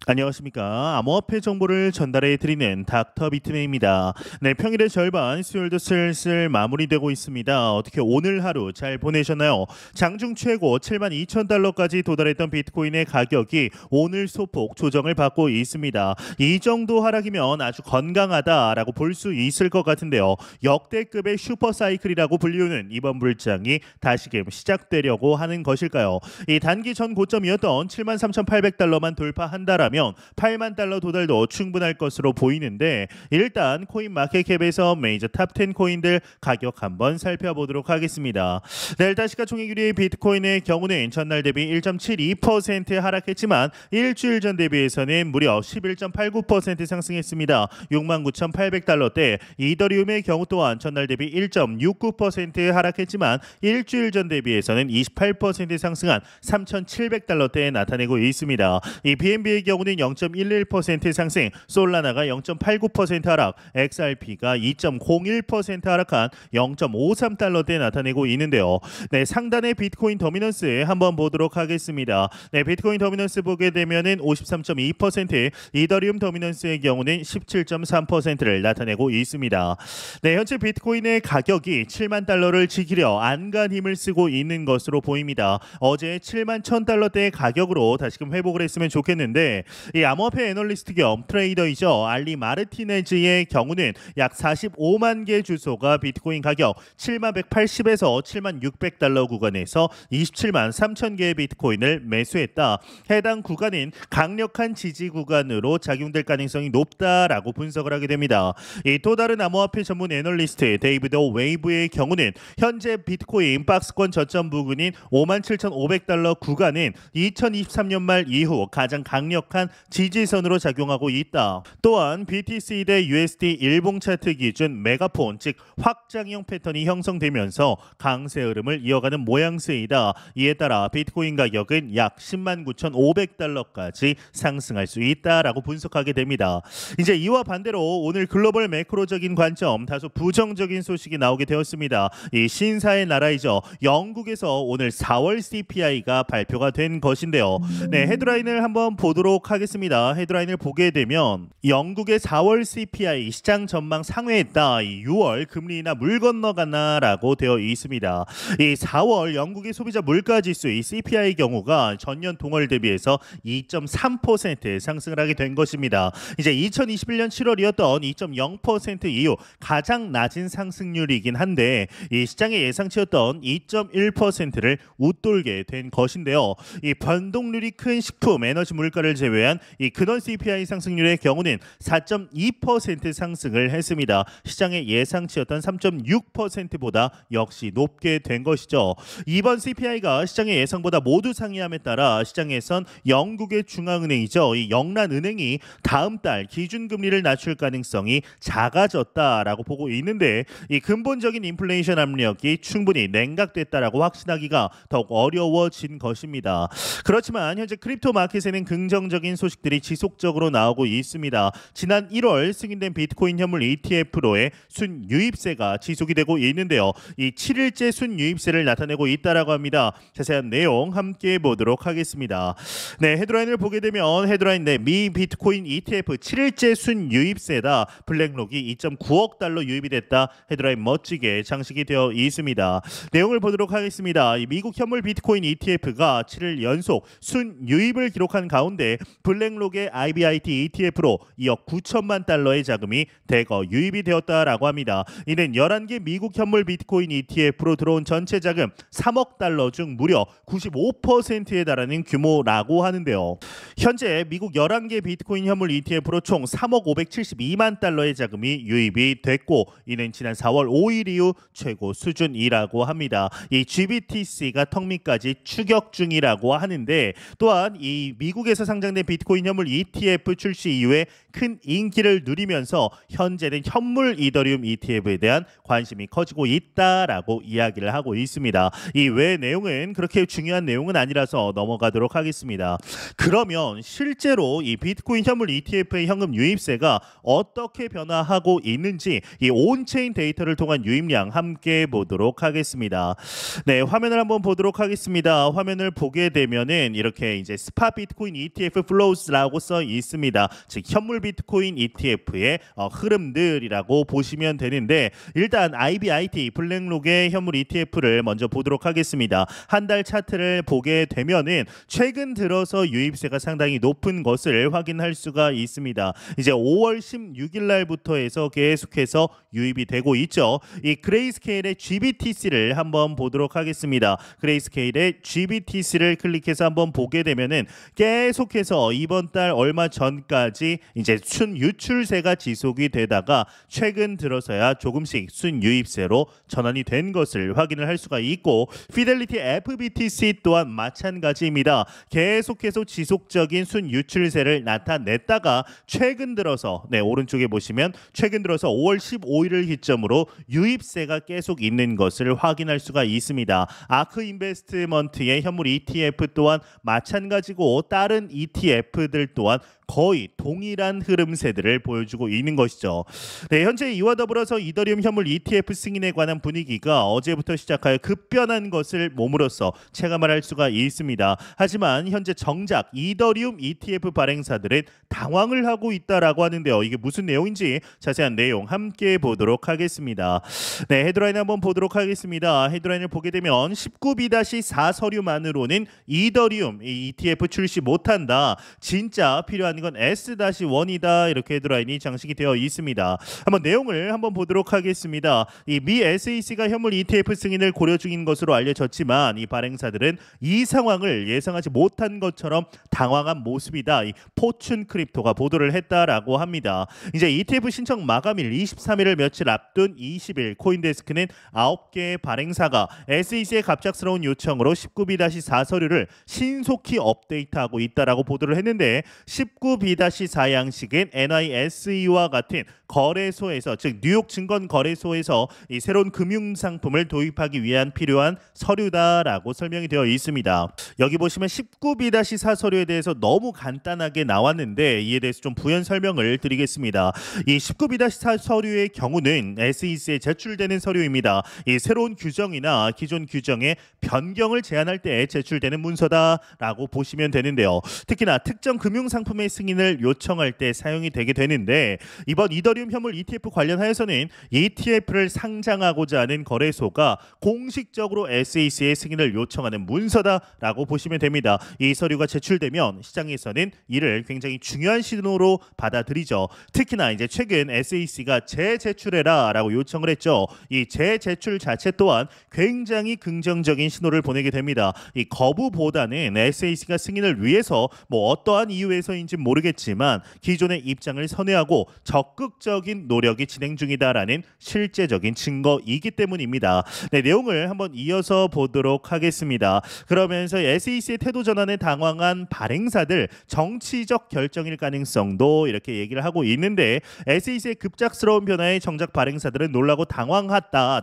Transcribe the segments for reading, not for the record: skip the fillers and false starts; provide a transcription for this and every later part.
안녕하십니까. 암호화폐 정보를 전달해 드리는 닥터 비트맨입니다. 네, 평일의 절반, 수요일도 슬슬 마무리되고 있습니다. 어떻게 오늘 하루 잘 보내셨나요? 장중 최고 72,000달러까지 도달했던 비트코인의 가격이 오늘 소폭 조정을 받고 있습니다. 이 정도 하락이면 아주 건강하다라고 볼 수 있을 것 같은데요. 역대급의 슈퍼사이클이라고 불리우는 이번 불장이 다시금 시작되려고 하는 것일까요? 이 단기 전 고점이었던 73,800달러만 돌파한다라면 8만 달러 도달도 충분할 것으로 보이는데, 일단 코인 마켓캡에서 메이저 탑 10 코인들 가격 한번 살펴보도록 하겠습니다. 델타 시가총액 1위의 비트코인의 경우는 전날 대비 1.72% 하락했지만 일주일 전 대비해서는 무려 11.89% 상승했습니다. 69,800달러대. 이더리움의 경우 또한 전날 대비 1.69% 하락했지만 일주일 전 대비해서는 28% 상승한 3,700달러대에 나타내고 있습니다. 이 BNB의 경우는 0.11% 상승, 솔라나가 0.89% 하락, XRP가 2.01% 하락한 0.53달러대에 나타내고 있는데요. 네, 상단의 비트코인 더미넌스 한번 보도록 하겠습니다. 네, 비트코인 더미넌스 보게 되면은 53.2%, 이더리움 더미넌스의 경우는 17.3%를 나타내고 있습니다. 네, 현재 비트코인의 가격이 7만 달러를 지키려 안간 힘을 쓰고 있는 것으로 보입니다. 어제 7만 1,000달러대의 가격으로 다시금 회복을 했으면 좋겠는데, 이 암호화폐 애널리스트 겸 트레이더이죠. 알리 마르티네즈의 경우는 약 45만 개 주소가 비트코인 가격 7만 180에서 7만 600달러 구간에서 27만 3천 개의 비트코인을 매수했다. 해당 구간인 강력한 지지 구간으로 작용될 가능성이 높다라고 분석을 하게 됩니다. 이 또 다른 암호화폐 전문 애널리스트 데이비드 웨이브의 경우는 현재 비트코인 박스권 저점 부근인 57,500달러 구간은 2023년 말 이후 가장 강력한 지지선으로 작용하고 있다. 또한 BTC 대 USD 일봉 차트 기준 메가폰, 즉 확장형 패턴이 형성되면서 강세 흐름을 이어가는 모양새이다. 이에 따라 비트코인 가격은 약 10만 9,500달러까지 상승할 수 있다라고 분석하게 됩니다. 이제 이와 반대로 오늘 글로벌 매크로적인 관점, 다소 부정적인 소식이 나오게 되었습니다. 이 신사의 나라이죠. 영국에서 오늘 4월 CPI가 발표가 된 것인데요. 네, 헤드라인을 한번 보도록 하겠습니다. 헤드라인을 보게 되면 영국의 4월 CPI 시장 전망 상회했다. 이 6월 금리 인하 물 건너갔나라고 되어 있습니다. 이 4월 영국의 소비자 물가 지수 이 CPI 경우가 전년 동월 대비해서 2.3% 상승을 하게 된 것입니다. 이제 2021년 7월이었던 2.0% 이후 가장 낮은 상승률이긴 한데, 이 시장의 예상치였던 2.1%를 웃돌게 된 것인데요. 이 변동률이 큰 식품, 에너지 물가를 제외한 이 근원 CPI 상승률의 경우는 4.2% 상승을 했습니다. 시장의 예상치였던 3.6%보다 역시 높게 된 것이죠. 이번 CPI가 시장의 예상보다 모두 상회함에 따라 시장에선 영국의 중앙은행이죠. 이 영란은행이 다음 달 기준금리를 낮출 가능성이 작아졌다라고 보고 있는데, 이 근본적인 인플레이션 압력이 충분히 냉각됐다라고 확신하기가 더욱 어려워진 것입니다. 그렇지만 현재 크립토 마켓에는 긍정적인 소식들이 지속적으로 나오고 있습니다. 지난 1월 승인된 비트코인 현물 ETF로의 순유입세가 지속이 되고 있는데요. 이 7일째 순유입세를 나타내고 있다라고 합니다. 자세한 내용 함께 보도록 하겠습니다. 네, 헤드라인을 보게 되면 헤드라인 내 미 비트코인 ETF 7일째 순유입세다. 블랙록이 2.9억 달러 유입이 됐다. 헤드라인 멋지게 장식이 되어 있습니다. 내용을 보도록 하겠습니다. 이 미국 현물 비트코인 ETF가 7일 연속 순유입을 기록한 가운데 블랙록의 IBIT ETF로 2억 9천만 달러의 자금이 대거 유입이 되었다라고 합니다. 이는 11개 미국 현물 비트코인 ETF로 들어온 전체 자금 3억 달러 중 무려 95%에 달하는 규모라고 하는데요. 현재 미국 11개 비트코인 현물 ETF로 총 3억 572만 달러의 자금이 유입이 됐고, 이는 지난 4월 5일 이후 최고 수준이라고 합니다. 이 GBTC가 턱밑까지 추격 중이라고 하는데, 또한 이 미국에서 상장된 비트코인 현물 ETF 출시 이후에 큰 인기를 누리면서 현재는 현물 이더리움 ETF에 대한 관심이 커지고 있다라고 이야기를 하고 있습니다. 이 외 내용은 그렇게 중요한 내용은 아니라서 넘어가도록 하겠습니다. 그러면 실제로 이 비트코인 현물 ETF의 현금 유입세가 어떻게 변화하고 있는지 이 온체인 데이터를 통한 유입량 함께 보도록 하겠습니다. 네, 화면을 한번 보도록 하겠습니다. 화면을 보게 되면은 이렇게 이제 스팟 비트코인 ETF flows라고 써 있습니다. 즉 현물 비트코인 ETF의 흐름들이라고 보시면 되는데 일단 IBIT 블랙록의 현물 ETF를 먼저 보도록 하겠습니다. 한 달 차트를 보게 되면은 최근 들어서 유입세가 상당히 높은 것을 확인할 수가 있습니다. 이제 5월 16일 날부터 해서 계속해서 유입이 되고 있죠. 이 그레이스케일의 GBTC를 한번 보도록 하겠습니다. 그레이스케일의 GBTC를 클릭해서 한번 보게 되면은 계속해서 이번 달 얼마 전까지 이제 순유출세가 지속이 되다가 최근 들어서야 조금씩 순유입세로 전환이 된 것을 확인을 할 수가 있고 피델리티 FBTC 또한 마찬가지입니다. 계속해서 지속적인 순유출세를 나타냈다가 최근 들어서 오른쪽에 보시면 최근 들어서 5월 15일을 기점으로 유입세가 계속 있는 것을 확인할 수가 있습니다. 아크 인베스트먼트의 현물 ETF 또한 마찬가지고 다른 ETF들 또한 거의 동일한 흐름세들을 보여주고 있는 것이죠. 네, 현재 이와 더불어서 이더리움 현물 ETF 승인에 관한 분위기가 어제부터 시작하여 급변한 것을 몸으로써 체감을 할 수가 있습니다. 하지만 현재 정작 이더리움 ETF 발행사들은 당황을 하고 있다라고 하는데요. 이게 무슨 내용인지 자세한 내용 함께 보도록 하겠습니다. 네, 헤드라인 한번 보도록 하겠습니다. 헤드라인을 보게 되면 19B-4 서류만으로는 이더리움 ETF 출시 못한다. 진짜 필요한 건 S-1이다. 이렇게 헤드라인이 장식이 되어 있습니다. 한번 내용을 한번 보도록 하겠습니다. 이 미 SEC가 현물 ETF 승인을 고려 중인 것으로 알려졌지만 이 발행사들은 이 상황을 예상하지 못한 것처럼 당황한 모습이다. 이 포춘 크립토가 보도를 했다라고 합니다. 이제 ETF 신청 마감일 23일을 며칠 앞둔 20일 코인데스크는 9개의 발행사가 SEC의 갑작스러운 요청으로 19B-4 서류를 신속히 업데이트하고 있다라고 보도를 했는데 19B-4 양식은 NYSE와 같은 거래소에서 즉 뉴욕 증권거래소에서 이 새로운 금융 상품을 도입하기 위한 필요한 서류다라고 설명이 되어 있습니다. 여기 보시면 19B-4 서류에 대해서 너무 간단하게 나왔는데 이에 대해서 좀 부연 설명을 드리겠습니다. 이 19B-4 서류의 경우는 SEC에 제출되는 서류입니다. 이 새로운 규정이나 기존 규정의 변경을 제안할 때 제출되는 문서다라고 보시면 되는데요. 특히나 특정 금융 상품의 승인을 요청할 때 사용이 되게 되는데 이번 이더리움 현물 ETF 관련하여서는 ETF를 상장하고자 하는 거래소가 공식적으로 SEC의 승인을 요청하는 문서다라고 보시면 됩니다. 이 서류가 제출되면 시장에서는 이를 굉장히 중요한 신호로 받아들이죠. 특히나 이제 최근 SEC가 재제출해라라고 요청을 했죠. 이 재제출 자체 또한 굉장히 긍정적인 신호를 보내게 됩니다. 이 거부보다는 SEC가 승인을 위해서 어떠한 이유에서인지 모르겠지만 기존의 입장을 선회하고 적극적인 노력이 진행 중이다라는 실제적인 증거이기 때문입니다. 네, 내용을 한번 이어서 보도록 하겠습니다. 그러면서 SEC의 태도 전환에 당황한 발행사들 정치적 결정일 가능성도 이렇게 얘기를 하고 있는데 SEC의 급작스러운 변화에 정작 발행사들은 놀라고 당황했다.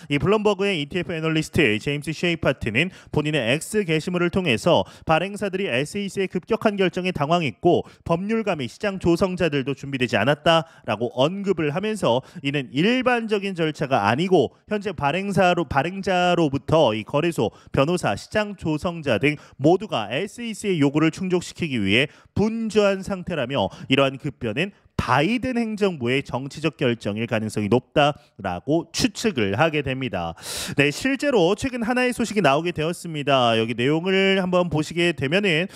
이 블룸버그의 ETF 애널리스트 제임스 셰이파트는 본인의 X 게시물을 통해서 발행사들이 SEC의 급격한 결정에 당황했고 법률감이 시장 조성자들도 준비되지 않았다라고 언급을 하면서 이는 일반적인 절차가 아니고 현재 발행자로부터 이 거래소, 변호사, 시장 조성자 등 모두가 SEC의 요구를 충족시키기 위해 분주한 상태라며 이러한 급변은 바이든 행정부의 정치적 결정일 가능성이 높다라고 추측을 하게 됩니다. 네, 실제로 최근 하나의 소식이 나오게 되었습니다. 여기 내용을 한번 보시게 되면은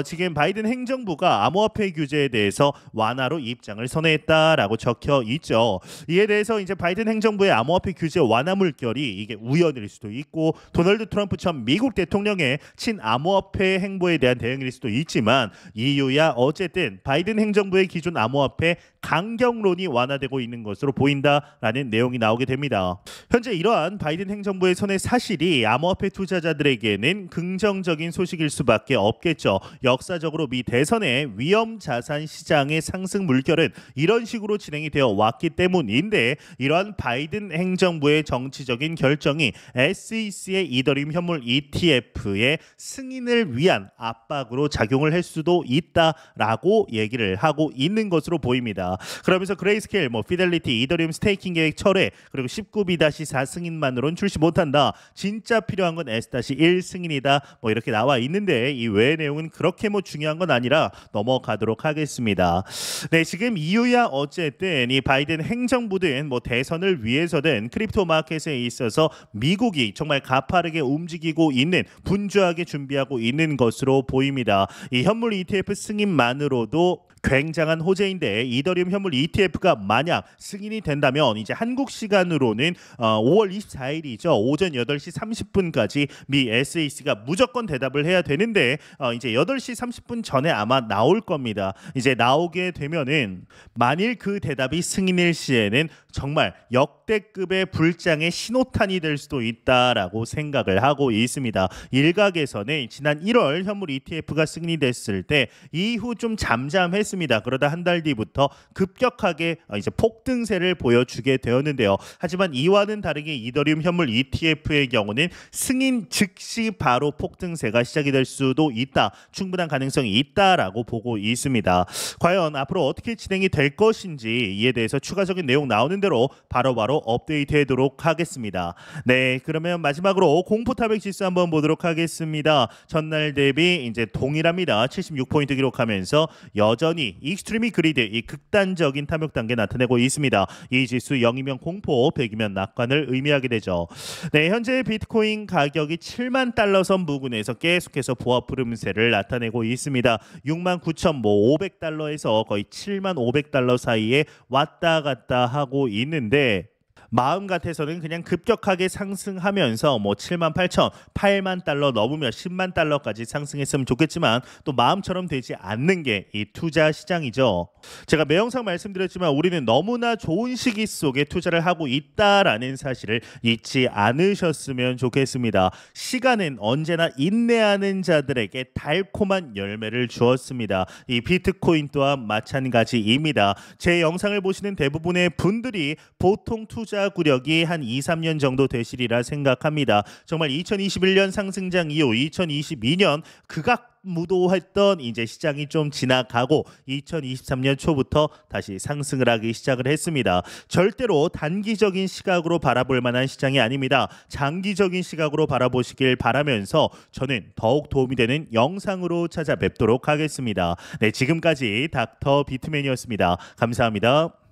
지금 바이든 행정부가 암호화폐 규제에 대해서 완화로 입장을 선회했다라고 적혀 있죠. 이에 대해서 이제 바이든 행정부의 암호화폐 규제 완화 물결이 이게 우연일 수도 있고 도널드 트럼프 전 미국 대통령의 친암호화폐 행보에 대한 대응일 수도 있지만 이유야 어쨌든 바이든 행정부의 기존 암호화폐 강경론이 완화되고 있는 것으로 보인다라는 내용이 나오게 됩니다. 현재 이러한 바이든 행정부의 선의 사실이 암호화폐 투자자들에게는 긍정적인 소식일 수밖에 없겠죠. 역사적으로 미 대선의 위험 자산 시장의 상승 물결은 이런 식으로 진행이 되어 왔기 때문인데 이러한 바이든 행정부의 정치적인 결정이 SEC의 이더리움 현물 ETF의 승인을 위한 압박으로 작용을 할 수도 있다라고 얘기를 하고 있는 것으로 보입니다. 그러면서 그레이스케일, 피델리티, 이더리움 스테이킹 계획 철회, 그리고 19B-4 승인만으로는 출시 못한다. 진짜 필요한 건 S-1 승인이다. 이렇게 나와 있는데 이 외의 내용은 그렇게 중요한 건 아니라 넘어가도록 하겠습니다. 네, 지금 이유야 어쨌든 이 바이든 행정부든 대선을 위해서든 크립토 마켓에 있어서 미국이 정말 가파르게 움직이고 있는, 분주하게 준비하고 있는 것으로 보입니다. 이 현물 ETF 승인만으로도 굉장한 호재인데, 이더리움 현물 ETF가 만약 승인이 된다면 이제 한국 시간으로는 5월 24일이죠. 오전 8시 30분까지 미 SEC가 무조건 대답을 해야 되는데 이제 8시 30분 전에 아마 나올 겁니다. 이제 나오게 되면은 만일 그 대답이 승인일 시에는 정말 역대급의 불장의 신호탄이 될 수도 있다라고 생각을 하고 있습니다. 일각에서는 지난 1월 현물 ETF가 승인이 됐을 때 이후 좀 잠잠했습니다. 그러다 한 달 뒤부터 급격하게 이제 폭등세를 보여주게 되었는데요. 하지만 이와는 다르게 이더리움 현물 ETF의 경우는 승인 즉시 바로 폭등세가 시작이 될 수도 있다. 충분한 가능성이 있다라고 보고 있습니다. 과연 앞으로 어떻게 진행이 될 것인지 이에 대해서 추가적인 내용 나오는 대로 바로바로 업데이트하도록 하겠습니다. 네, 그러면 마지막으로 공포탑액 지수 한번 보도록 하겠습니다. 전날 대비 이제 동일합니다. 76포인트 기록하면서 여전히 익스트리미 그리드, 이 극단적인 탐욕 단계 나타내고 있습니다. 이 지수 0이면 공포, 100이면 낙관을 의미하게 되죠. 네, 현재 비트코인 가격이 7만 달러 선 부근에서 계속해서 보합 흐름세를 나타내고 있습니다. 69,500달러에서 거의 7만 500달러 사이에 왔다 갔다 하고 있는데, 마음 같아서는 그냥 급격하게 상승하면서 7만 8천, 8만 달러 넘으면 10만 달러까지 상승했으면 좋겠지만 또 마음처럼 되지 않는 게 이 투자 시장이죠. 제가 매 영상 말씀드렸지만 우리는 너무나 좋은 시기 속에 투자를 하고 있다라는 사실을 잊지 않으셨으면 좋겠습니다. 시간은 언제나 인내하는 자들에게 달콤한 열매를 주었습니다. 이 비트코인 또한 마찬가지입니다. 제 영상을 보시는 대부분의 분들이 보통 투자 구력이 한 2, 3년 정도 되시리라 생각합니다. 정말 2021년 상승장 이후 2022년 극악무도했던 이제 시장이 좀 지나가고 2023년 초부터 다시 상승을 하기 시작을 했습니다. 절대로 단기적인 시각으로 바라볼 만한 시장이 아닙니다. 장기적인 시각으로 바라보시길 바라면서 저는 더욱 도움이 되는 영상으로 찾아뵙도록 하겠습니다. 네, 지금까지 닥터 비트맨이었습니다. 감사합니다.